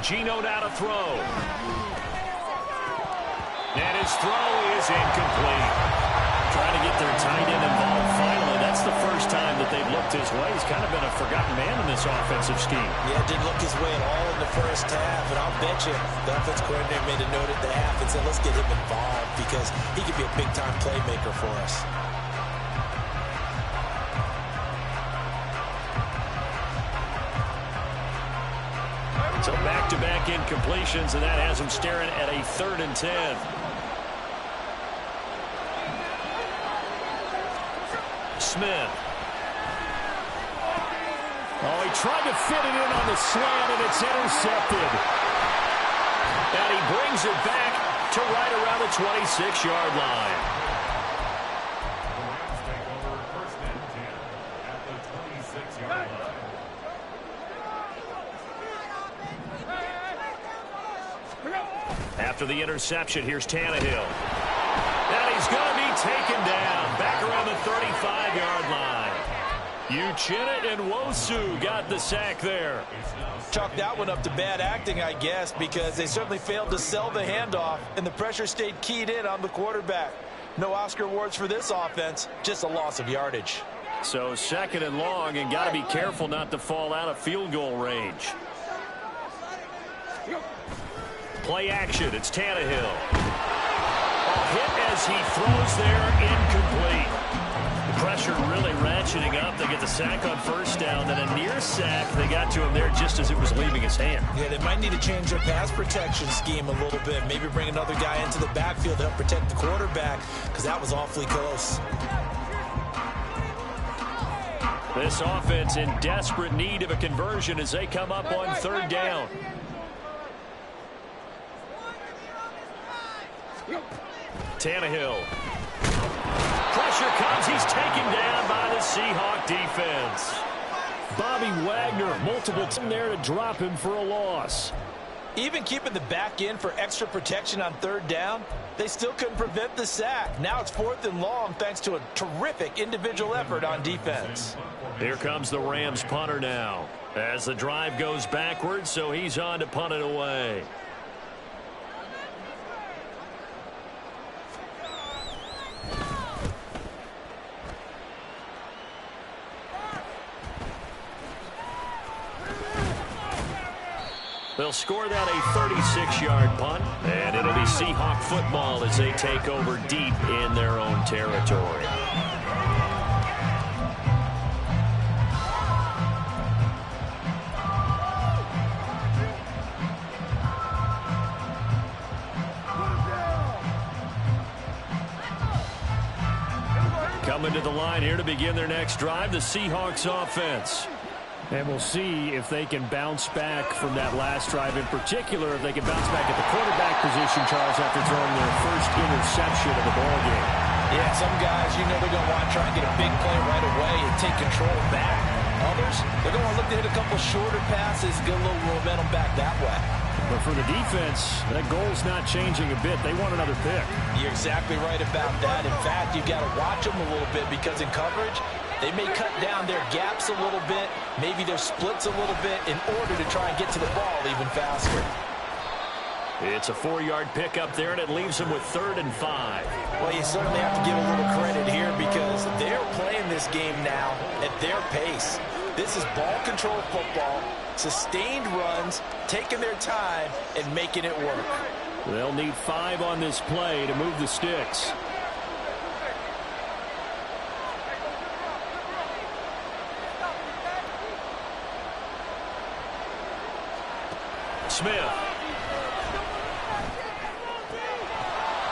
Geno now to throw. And his throw is incomplete. Trying to get their tight end involved finally. That's the first time that they've looked his way. He's kind of been a forgotten man in this offensive scheme. Yeah, didn't look his way at all in the first half. And I'll bet you the offense coordinator made a note at the half and said, let's get him involved because he could be a big-time playmaker for us. So back-to-back incompletions, and that has him staring at a 3rd and 10. Smith. Oh, he tried to fit it in on the slant, and it's intercepted. And he brings it back to right around the 26-yard line. After the interception, here's Tannehill. And he's going to be taken down back around the 35-yard line. Uchenna and Nwosu got the sack there. Chalk that one up to bad acting, I guess, because they certainly failed to sell the handoff, and the pressure stayed keyed in on the quarterback. No Oscar awards for this offense, just a loss of yardage. So 2nd and long, and got to be careful not to fall out of field goal range. Play action, it's Tannehill. Hit as he throws there, incomplete. The pressure really ratcheting up. They get the sack on 1st down, then a near sack. They got to him there just as it was leaving his hand. Yeah, they might need to change their pass protection scheme a little bit. Maybe bring another guy into the backfield to help protect the quarterback, because that was awfully close. This offense in desperate need of a conversion as they come up on 3rd down. Tannehill. Pressure comes. He's taken down by the Seahawk defense. Bobby Wagner, multiple times there to drop him for a loss. Even keeping the back in for extra protection on 3rd down, they still couldn't prevent the sack. Now it's 4th and long thanks to a terrific individual effort on defense. Here comes the Rams punter now as the drive goes backwards, so he's on to punt it away. They'll score that a 36-yard punt, and it'll be Seahawk football as they take over deep in their own territory. Coming to the line here to begin their next drive, the Seahawks offense. And we'll see if they can bounce back from that last drive, in particular, if they can bounce back at the quarterback position, Charles, after throwing their first interception of the ballgame. Yeah, some guys, you know they're going to want to try and get a big play right away and take control back. Others, they're going to look to hit a couple shorter passes, get a little momentum back that way. But for the defense, that goal's not changing a bit. They want another pick. You're exactly right about that. In fact, you've got to watch them a little bit because in coverage, they may cut down their gaps a little bit, maybe their splits a little bit in order to try and get to the ball even faster. It's a 4-yard pickup there, and it leaves them with 3rd and 5. Well, you certainly have to give a little credit here because they're playing this game now at their pace. This is ball control football, sustained runs, taking their time, and making it work. They'll need 5 on this play to move the sticks. Smith.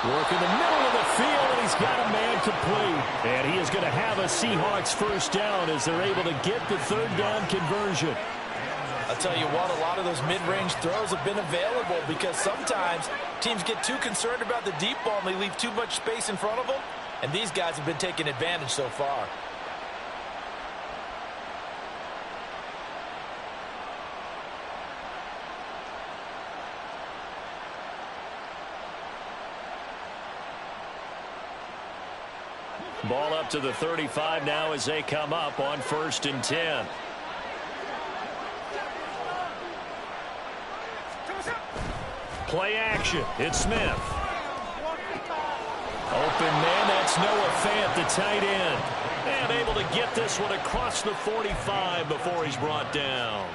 Work in the middle of the field, and he's got a man complete. And he is going to have a Seahawks 1st down as they're able to get the 3rd down conversion. I'll tell you what, a lot of those mid-range throws have been available because sometimes teams get too concerned about the deep ball and they leave too much space in front of them. And these guys have been taking advantage so far. Ball up to the 35 now as they come up on 1st and 10. Play action. It's Smith. Open man, that's Noah Fant, the tight end. And able to get this one across the 45 before he's brought down.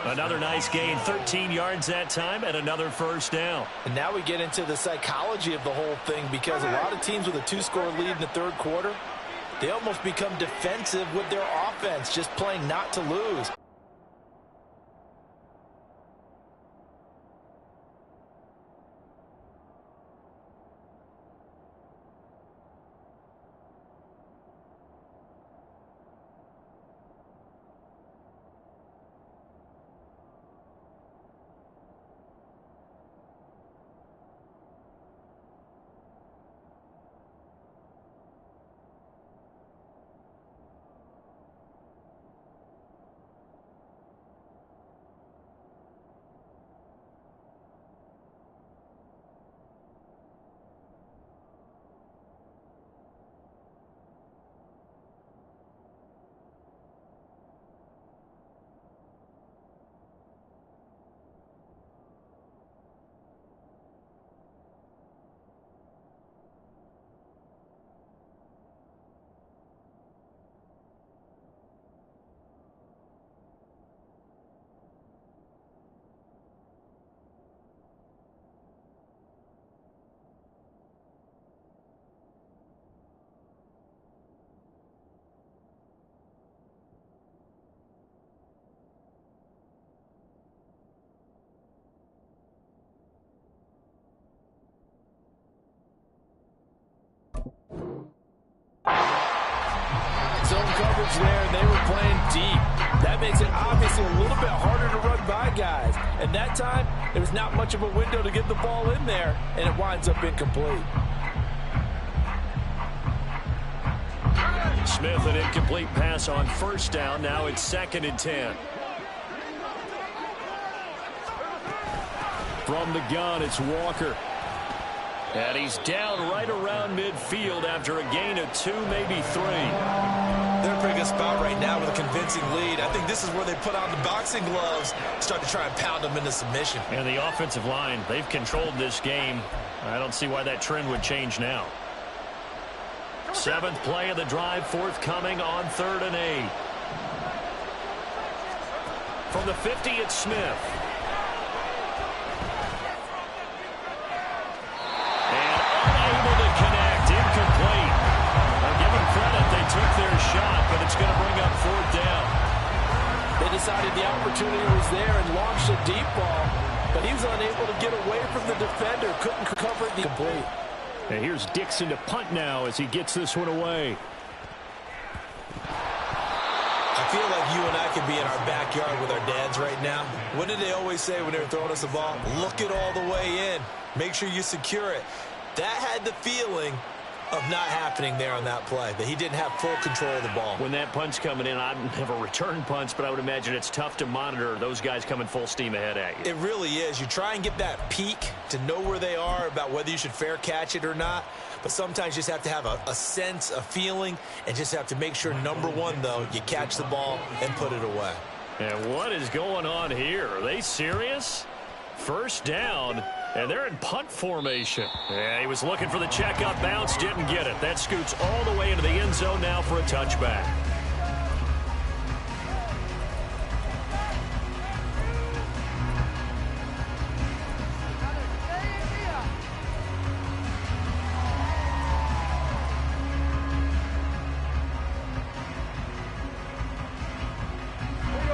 Another nice gain, 13 yards that time, and another first down. And now we get into the psychology of the whole thing, because a lot of teams with a 2-score lead in the third quarter, they almost become defensive with their offense, just playing not to lose. Zone coverage there, and they were playing deep. That makes it obviously a little bit harder to run by guys. And that time, there was not much of a window to get the ball in there, and it winds up incomplete. Smith, an incomplete pass on first down. Now it's 2nd and 10. From the gun, it's Walker. And he's down right around midfield after a gain of 2, maybe 3. They're in a pretty good spot right now with a convincing lead. I think this is where they put on the boxing gloves, start to try and pound them into submission. And the offensive line, they've controlled this game. I don't see why that trend would change now. 7th play of the drive, forthcoming on 3rd and 8. From the 50, it's Smith. And unable to connect, incomplete. I'll give them credit, they took their shot, but it's going to bring up 4th down. They decided the opportunity was there and launched a deep ball, but he was unable to get away from the defender, couldn't cover it complete. And here's Dixon to punt now as he gets this one away. I feel like you and I could be in our backyard with our dads right now. What did they always say when they were throwing us the ball? Look it all the way in. Make sure you secure it. That had the feeling of not happening there on that play, that he didn't have full control of the ball. When that punt's coming in, I've never returned punts, but I would imagine it's tough to monitor those guys coming full steam ahead at you. It really is. You try and get that peek to know where they are, about whether you should fair catch it or not, but sometimes you just have to have a sense, a feeling, and just have to make sure, number one, though, you catch the ball and put it away. And what is going on here? Are they serious? First down, and they're in punt formation. Yeah, he was looking for the checkup bounce, didn't get it. That scoots all the way into the end zone now for a touchback.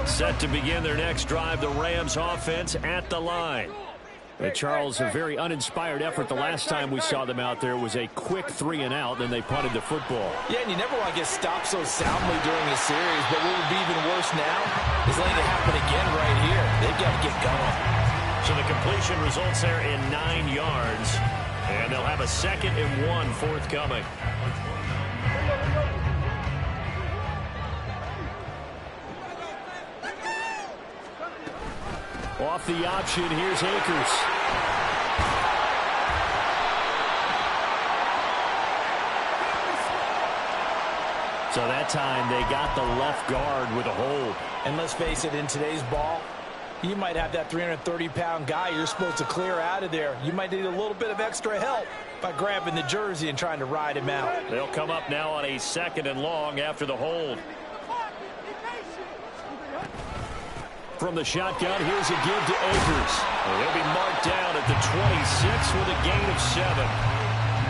Set to begin their next drive, the Rams offense at the line. Charles, a very uninspired effort the last time we saw them out there. Was a quick 3-and-out, then they punted the football. Yeah, and you never want to get stopped so soundly during a series, but what would be even worse now is letting it happen again right here. They've got to get going. So the completion results there in 9 yards, and they'll have a 2nd and 1 forthcoming. Off the option, here's Akers. So that time they got the left guard with a hold. And let's face it, in today's ball, You might have that 330-pound guy you're supposed to clear out of there. You might need a little bit of extra help by grabbing the jersey and trying to ride him out. They'll come up now on a 2nd and long after the hold. From the shotgun, here's a give to Akers. And he'll be marked down at the 26 with a gain of 7.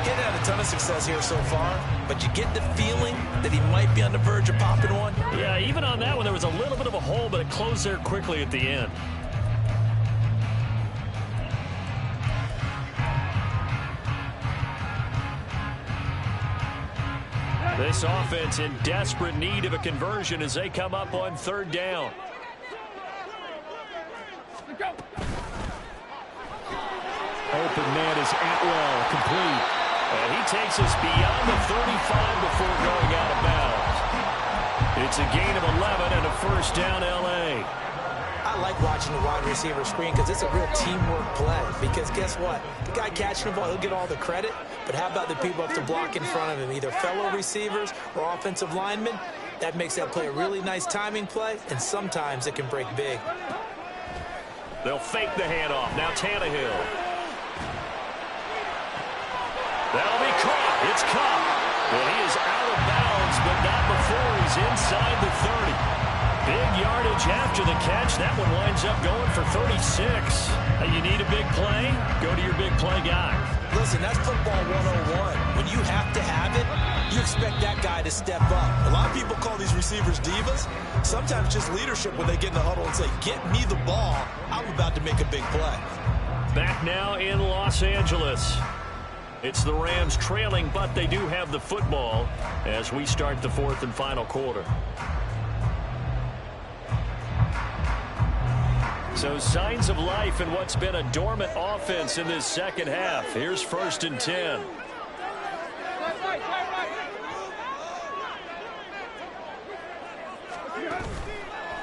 He's had a ton of success here so far, but you get the feeling that he might be on the verge of popping one. Yeah, even on that one, there was a little bit of a hole, but it closed there quickly at the end. This offense in desperate need of a conversion as they come up on 3rd down. Open man is Atwell, complete. And he takes us beyond the 35 before going out of bounds. It's a gain of 11 and a 1st down, L.A. I like watching the wide receiver screen because it's a real teamwork play. Because guess what? The guy catching the ball, he'll get all the credit. But how about the people up to block in front of him, either fellow receivers or offensive linemen? That makes that play a really nice timing play, and sometimes it can break big. They'll fake the handoff. Now Tannehill. That'll be caught. It's caught. Well, he is out of bounds, but not before he's inside the 30. Big yardage after the catch. That one winds up going for 36. You need a big play? Go to your big play guy. Listen, that's football 101. When you have to have it, you expect that guy to step up. A lot of people call these receivers divas. Sometimes just leadership when they get in the huddle and say, get me the ball. I'm about to make a big play. Back now in Los Angeles. It's the Rams trailing, but they do have the football as we start the 4th and final quarter. So signs of life in what's been a dormant offense in this 2nd half. Here's 1st and 10.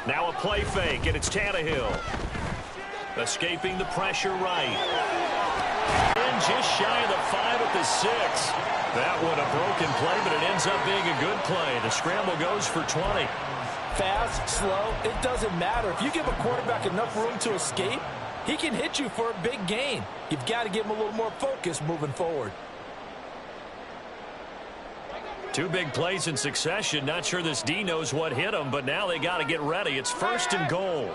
Now a play fake, and it's Tannehill. Escaping the pressure right. And just shy of the 5 at the 6. That one a broken play, but it ends up being a good play. The scramble goes for 20. Fast, slow, it doesn't matter. If you give a quarterback enough room to escape, he can hit you for a big gain. You've got to give him a little more focus moving forward. 2 big plays in succession. Not sure this D knows what hit him, but now they got to get ready. It's 1st and goal.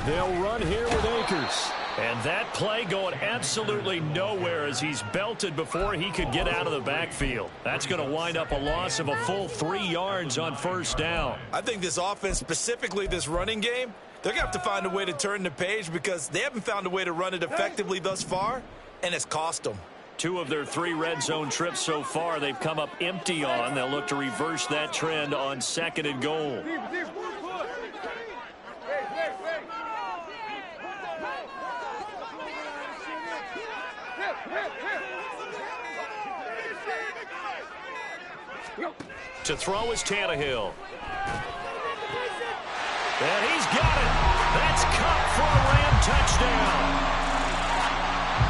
They'll run here with Akers. And that play going absolutely nowhere as he's belted before he could get out of the backfield. That's going to wind up a loss of a full 3 yards on 1st down. I think this offense, specifically this running game, they're going to have to find a way to turn the page because they haven't found a way to run it effectively thus far, and it's cost them. 2 of their 3 red zone trips so far they've come up empty on. They'll look to reverse that trend on 2nd and goal. To throw is Tannehill. And he's got it. That's caught for a Ram touchdown.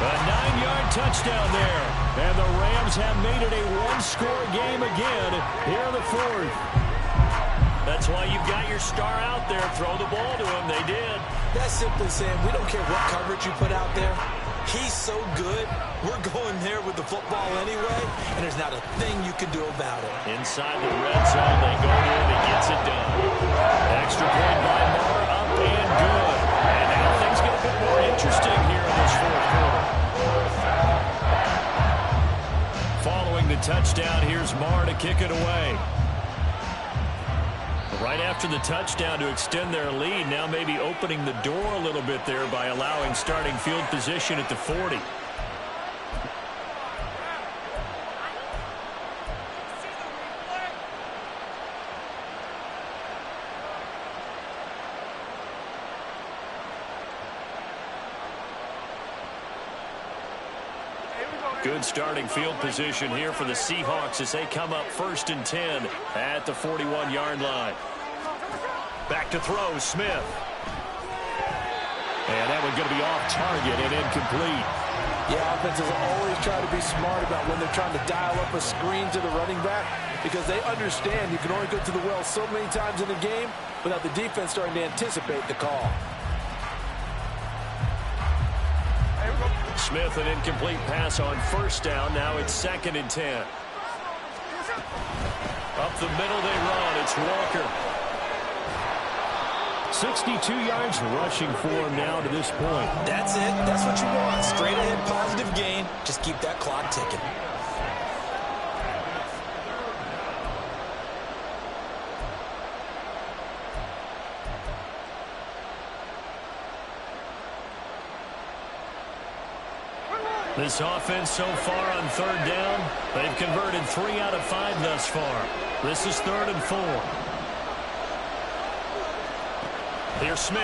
A 9-yard touchdown there. And the Rams have made it a 1-score game again here in the 4th. That's why you've got your star out there. Throw the ball to him. They did. That's simply saying we don't care what coverage you put out there. He's so good, we're going there with the football anyway, and there's not a thing you can do about it. Inside the red zone, they go in and gets it done. Extra point by Moore, up and good. And now things get a bit more interesting here in this 4th quarter. Following the touchdown, here's Moore to kick it away. Right after the touchdown to extend their lead, now maybe opening the door a little bit there by allowing starting field position at the 40. Good starting field position here for the Seahawks as they come up 1st and 10 at the 41-yard line. Back to throw, Smith. And that one's going to be off target and incomplete. Yeah, offenses always try to be smart about when they're trying to dial up a screen to the running back because they understand you can only go to the well so many times in the game without the defense starting to anticipate the call. Smith, an incomplete pass on first down. Now it's 2nd and 10. Up the middle they run. It's Walker. 62 yards rushing for him now to this point. That's it. That's what you want. Straight ahead, positive gain. Just keep that clock ticking. This offense so far on 3rd down, they've converted 3 out of 5 thus far. This is 3rd and 4. Here's Smith.